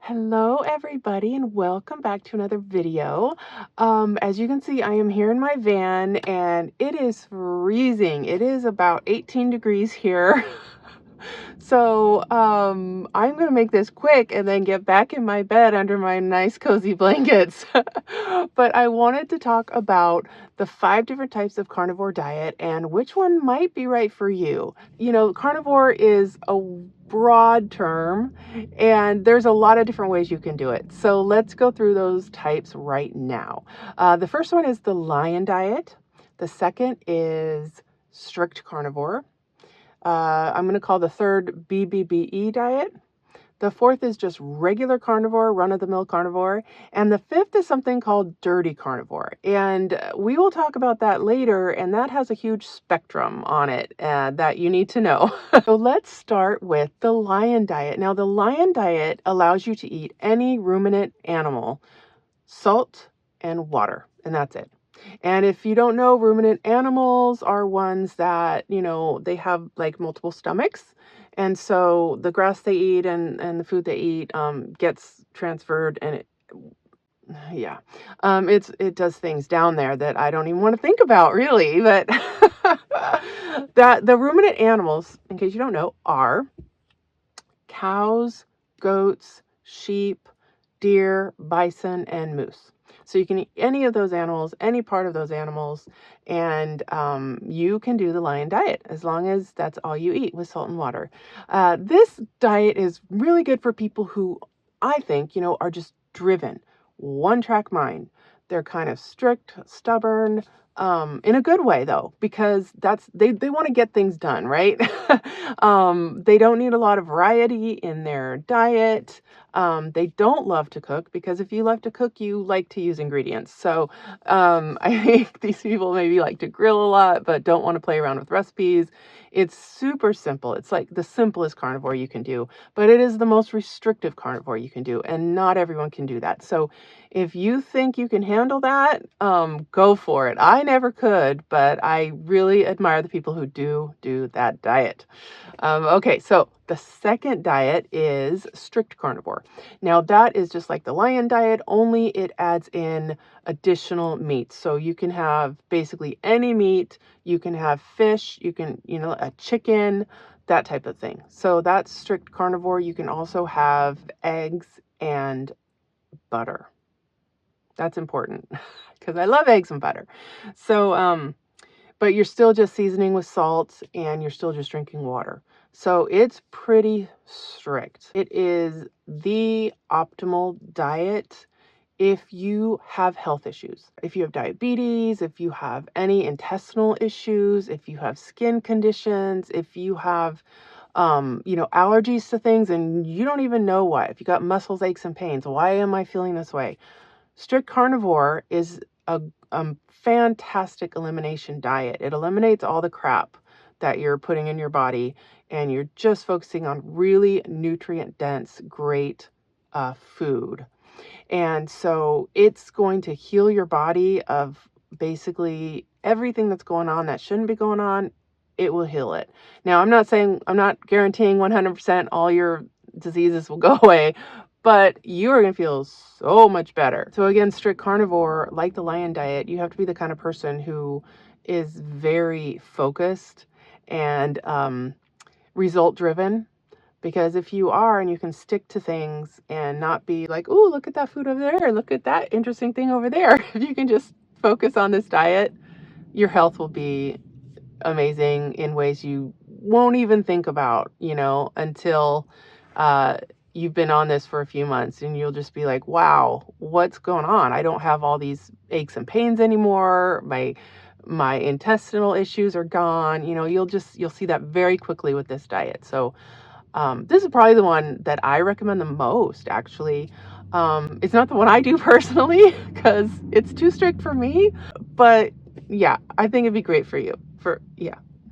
Hello everybody and welcome back to another video. As you can see, I am here in my van and it is freezing. It is about 18 degrees here. So I'm going to make this quick and then get back in my bed under my nice cozy blankets. But I wanted to talk about the 5 different types of carnivore diet and which one might be right for you. You know, carnivore is a broad term and there's a lot of different ways you can do it. So let's go through those types right now. The first one is the lion diet. The second is strict carnivore. I'm going to call the third BBB diet. The fourth is just regular carnivore, run-of-the-mill carnivore. And the fifth is something called dirty carnivore. And we will talk about that later, and that has a huge spectrum on it that you need to know. So let's start with the lion diet. Now, the lion diet allows you to eat any ruminant animal, salt and water, and that's it. And if you don't know, ruminant animals are ones that, they have like multiple stomachs. And so the grass they eat and the food they eat gets transferred and it does things down there that I don't even want to think about really. But that the ruminant animals, in case you don't know, are cows, goats, sheep, deer, bison, and moose. So you can eat any of those animals, any part of those animals, and you can do the lion diet as long as that's all you eat with salt and water. This diet is really good for people who I think, are just driven, one-track mind. They're kind of strict, stubborn, in a good way though, because they want to get things done, right? They don't need a lot of variety in their diet. They don't love to cook because if you love to cook, you like to use ingredients. So I think these people maybe like to grill a lot, but don't want to play around with recipes. It's super simple. It's like the simplest carnivore you can do, but it is the most restrictive carnivore you can do, and not everyone can do that. So if you think you can handle that, go for it. I never could, but I really admire the people who do that diet. Okay, so the second diet is strict carnivore. Now that is just like the lion diet, only it adds in additional meats. So you can have basically any meat, you can have fish, you can, a chicken, that type of thing. So that's strict carnivore. You can also have eggs and butter. That's important because I love eggs and butter. So, but you're still just seasoning with salt and you're still just drinking water. So it's pretty strict. It is the optimal diet if you have health issues. If you have diabetes, if you have any intestinal issues, if you have skin conditions, if you have allergies to things and you don't even know why. If you got muscles, aches, and pains, why am I feeling this way? Strict carnivore is a fantastic elimination diet. It eliminates all the crap that you're putting in your body, and you're just focusing on really nutrient-dense, great food. And so it's going to heal your body of basically everything that's going on that shouldn't be going on. It will heal it. Now, I'm not guaranteeing 100% all your diseases will go away, but you are going to feel so much better. So again, strict carnivore, like the lion diet, you have to be the kind of person who is very focused and result driven. Because if you are and you can stick to things and not be like, oh, look at that food over there, look at that interesting thing over there. If you can just focus on this diet, your health will be amazing in ways you won't even think about, until you've been on this for a few months, and you'll just be like, wow, what's going on? I don't have all these aches and pains anymore. My intestinal issues are gone. You'll see that very quickly with this diet. So this is probably the one that I recommend the most, actually. It's not the one I do personally because it's too strict for me, but yeah, I think it'd be great for you.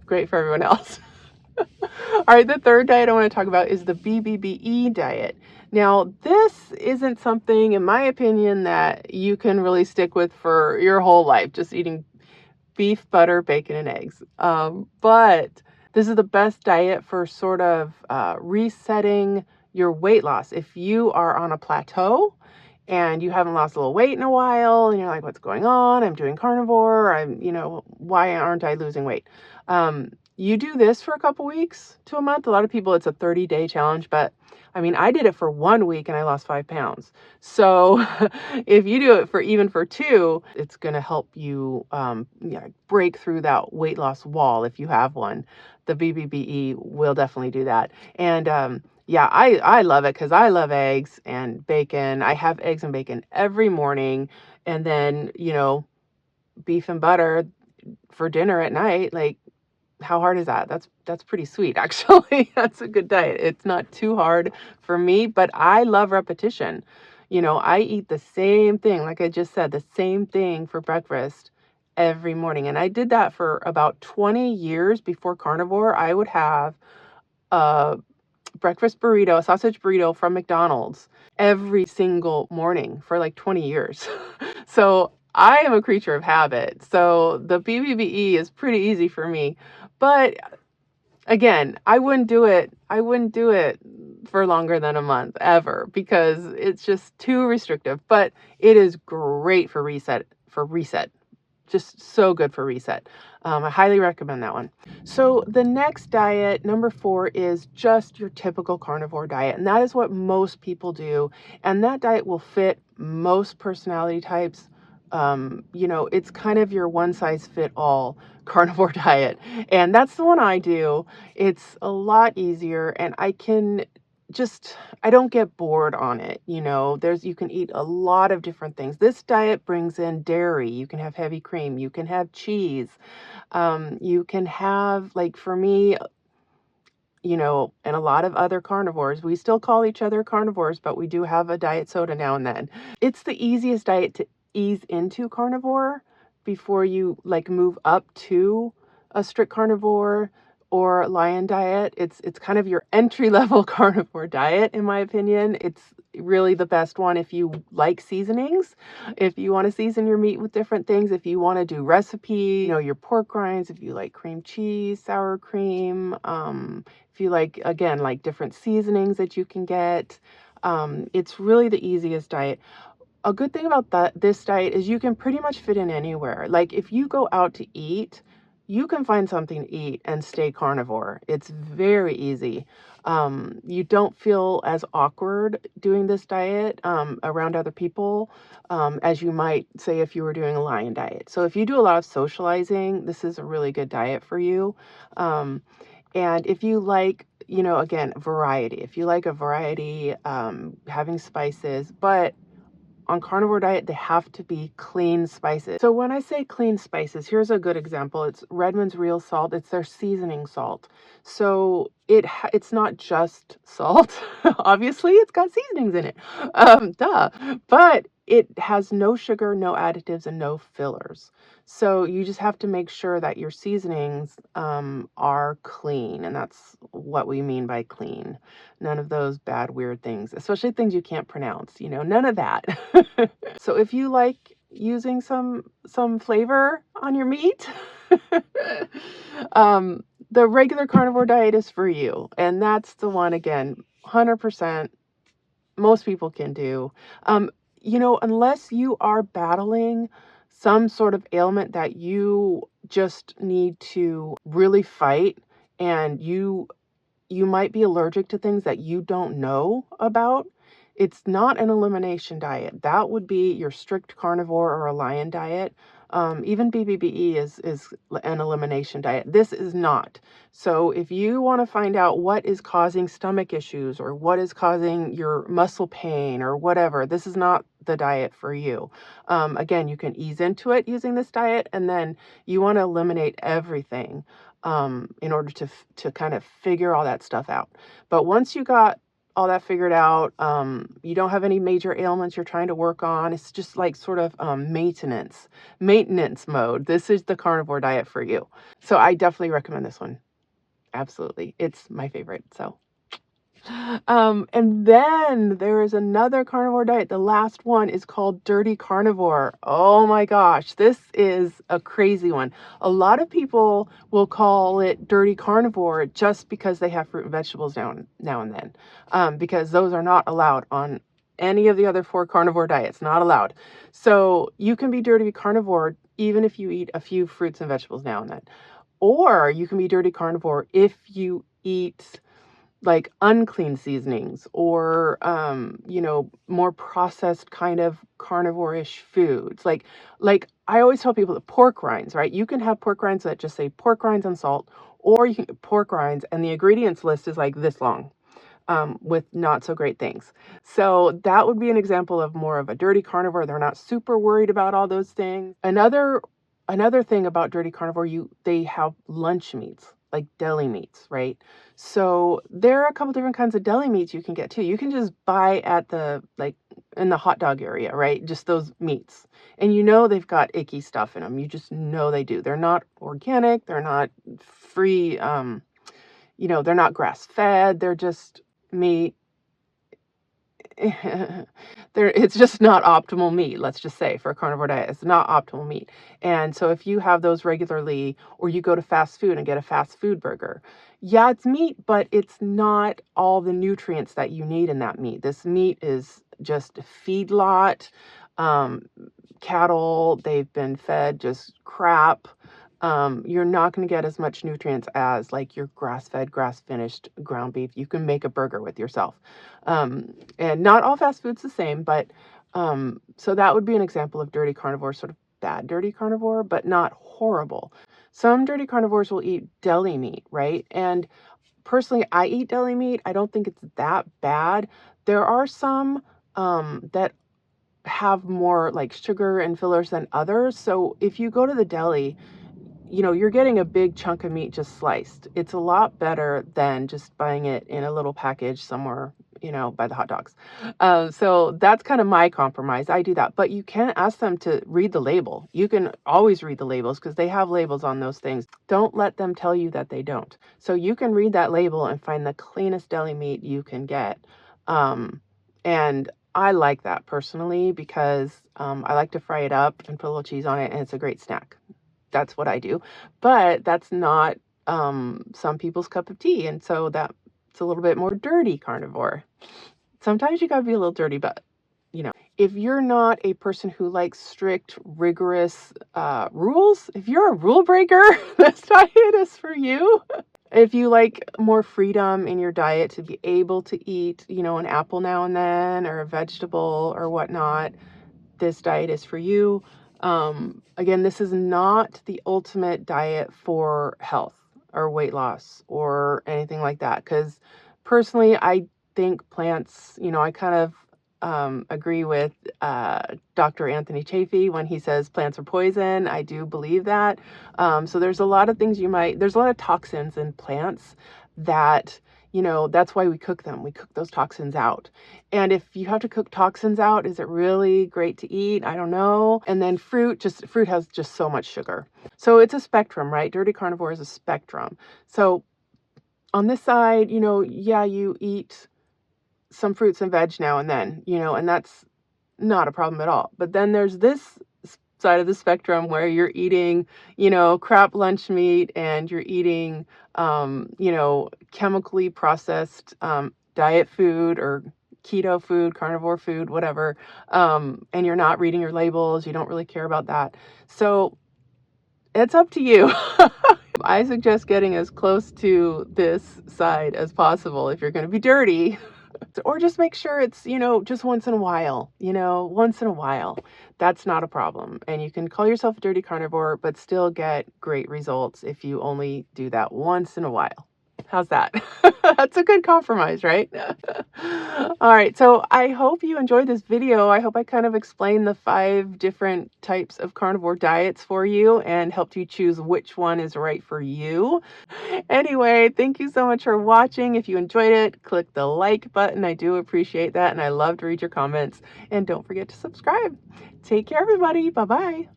Great for everyone else. All right, the third diet I want to talk about is the BBB diet. Now, this isn't something, in my opinion, that you can really stick with for your whole life, just eating beef, butter, bacon, and eggs. But this is the best diet for sort of resetting your weight loss. If you are on a plateau and you haven't lost a little weight in a while and you're like, what's going on? I'm doing carnivore. Why aren't I losing weight? You do this for a couple weeks to a month. A lot of people, it's a 30-day challenge, but I mean, I did it for 1 week and I lost 5 pounds. So if you do it for even for 2, it's going to help you break through that weight loss wall if you have one. The BBBE will definitely do that. And yeah, I love it because I love eggs and bacon. I have eggs and bacon every morning, and then, beef and butter for dinner at night. Like, how hard is that? That's pretty sweet, actually. That's a good diet. It's not too hard for me, but I love repetition. I eat the same thing, like I just said, the same thing for breakfast every morning. And I did that for about 20 years before carnivore. I would have a breakfast burrito, a sausage burrito from McDonald's every single morning for like 20 years. So I am a creature of habit. So the BBBE is pretty easy for me. But again, I wouldn't do it for longer than a month ever because it's just too restrictive. But it is great for reset. Just so good for reset. I highly recommend that one. So the next diet, number 4, is just your typical carnivore diet. And that is what most people do. And that diet will fit most personality types. It's kind of your one size fit all carnivore diet. And that's the one I do. It's a lot easier and I don't get bored on it. You can eat a lot of different things. This diet brings in dairy. You can have heavy cream. You can have cheese. You can have, like for me, and a lot of other carnivores, we still call each other carnivores, but we do have a diet soda now and then. It's the easiest diet to ease into carnivore before you move up to a strict carnivore or lion diet. It's kind of your entry level carnivore diet, in my opinion. It's really the best one if you like seasonings, if you want to season your meat with different things, if you want to do recipe, your pork rinds, if you like cream cheese, sour cream, if you like different seasonings that you can get. It's really the easiest diet. A good thing about this diet is you can pretty much fit in anywhere. Like if you go out to eat, you can find something to eat and stay carnivore. It's very easy. You don't feel as awkward doing this diet around other people as you might say if you were doing a lion diet. So if you do a lot of socializing, this is a really good diet for you. And if you like, again, variety, if you like a variety, having spices, but on carnivore diet, they have to be clean spices. So when I say clean spices, here's a good example. It's Redmond's Real Salt. It's their seasoning salt. So it's not just salt. Obviously, it's got seasonings in it. Duh. But it has no sugar, no additives, and no fillers. So you just have to make sure that your seasonings are clean. And that's what we mean by clean. None of those bad, weird things, especially things you can't pronounce, none of that. So if you like using some flavor on your meat, the regular carnivore diet is for you. And that's the one, again, 100% most people can do. Unless you are battling some sort of ailment that you just need to really fight, and you might be allergic to things that you don't know about. It's not an elimination diet. That would be your strict carnivore or a lion diet. Even BBBE is an elimination diet. This is not. So if you want to find out what is causing stomach issues or what is causing your muscle pain or whatever, this is not the diet for you. Again, you can ease into it using this diet, and then you want to eliminate everything in order to kind of figure all that stuff out. But once you got all that figured out, you don't have any major ailments you're trying to work on. It's just like sort of maintenance mode. This is the carnivore diet for you. So I definitely recommend this one. Absolutely. It's my favorite. So And then there is another carnivore diet. The last one is called Dirty Carnivore. Oh my gosh, this is a crazy one. A lot of people will call it Dirty Carnivore just because they have fruit and vegetables now and then, because those are not allowed on any of the other 4 carnivore diets, not allowed. So you can be Dirty Carnivore even if you eat a few fruits and vegetables now and then. Or you can be Dirty Carnivore if you eat like unclean seasonings or, more processed kind of carnivore-ish foods. Like I always tell people that pork rinds, right? You can have pork rinds that just say pork rinds and salt, or you can get pork rinds and the ingredients list is like this long, with not so great things. So that would be an example of more of a dirty carnivore. They're not super worried about all those things. Another thing about dirty carnivore, they have lunch meats, like deli meats, right? So there are a couple different kinds of deli meats you can get too. You can just buy at in the hot dog area, right? Just those meats. And they've got icky stuff in them. You just know they do. They're not organic. They're not free. They're not grass fed. They're just meat. It's just not optimal meat, let's just say, for a carnivore diet. It's not optimal meat. And so if you have those regularly, or you go to fast food and get a fast food burger, yeah, it's meat, but it's not all the nutrients that you need in that meat. This meat is just feedlot cattle. They've been fed just crap. You're not going to get as much nutrients as like your grass-fed, grass-finished ground beef. You can make a burger with yourself. And not all fast food's the same, but so that would be an example of dirty carnivore, sort of bad dirty carnivore, but not horrible. Some dirty carnivores will eat deli meat, right? And personally, I eat deli meat. I don't think it's that bad. There are some that have more like sugar and fillers than others. So if you go to the deli, you're getting a big chunk of meat just sliced. It's a lot better than just buying it in a little package somewhere, by the hot dogs. So that's kind of my compromise. I do that. But you can ask them to read the label. You can always read the labels because they have labels on those things. Don't let them tell you that they don't. So you can read that label and find the cleanest deli meat you can get. And I like that personally because I like to fry it up and put a little cheese on it, and it's a great snack. That's what I do, but that's not some people's cup of tea, and so that's a little bit more dirty carnivore. Sometimes you gotta be a little dirty, but if you're not a person who likes strict, rigorous rules, if you're a rule breaker, this diet is for you. If you like more freedom in your diet to be able to eat, an apple now and then, or a vegetable or whatnot, this diet is for you. Again, this is not the ultimate diet for health or weight loss or anything like that. Because personally, I think plants, I kind of agree with Dr. Anthony Chaffee when he says plants are poison. I do believe that. So there's a lot of things there's a lot of toxins in plants that, that's why we cook them. We cook those toxins out. And if you have to cook toxins out, is it really great to eat? I don't know. And then fruit has just so much sugar. So it's a spectrum, right? Dirty carnivore is a spectrum. So on this side, yeah, you eat some fruits and veg now and then, and that's not a problem at all. But then there's this side of the spectrum where you're eating, crap lunch meat, and you're eating, chemically processed diet food or keto food, carnivore food, whatever, and you're not reading your labels. You don't really care about that. So it's up to you. I suggest getting as close to this side as possible if you're going to be dirty. Or just make sure it's, just once in a while, that's not a problem. And you can call yourself a dirty carnivore, but still get great results if you only do that once in a while. How's that? That's a good compromise, right? All right. So I hope you enjoyed this video. I hope I kind of explained the 5 different types of carnivore diets for you and helped you choose which one is right for you. Anyway, thank you so much for watching. If you enjoyed it, click the like button. I do appreciate that. And I love to read your comments. And don't forget to subscribe. Take care, everybody. Bye-bye.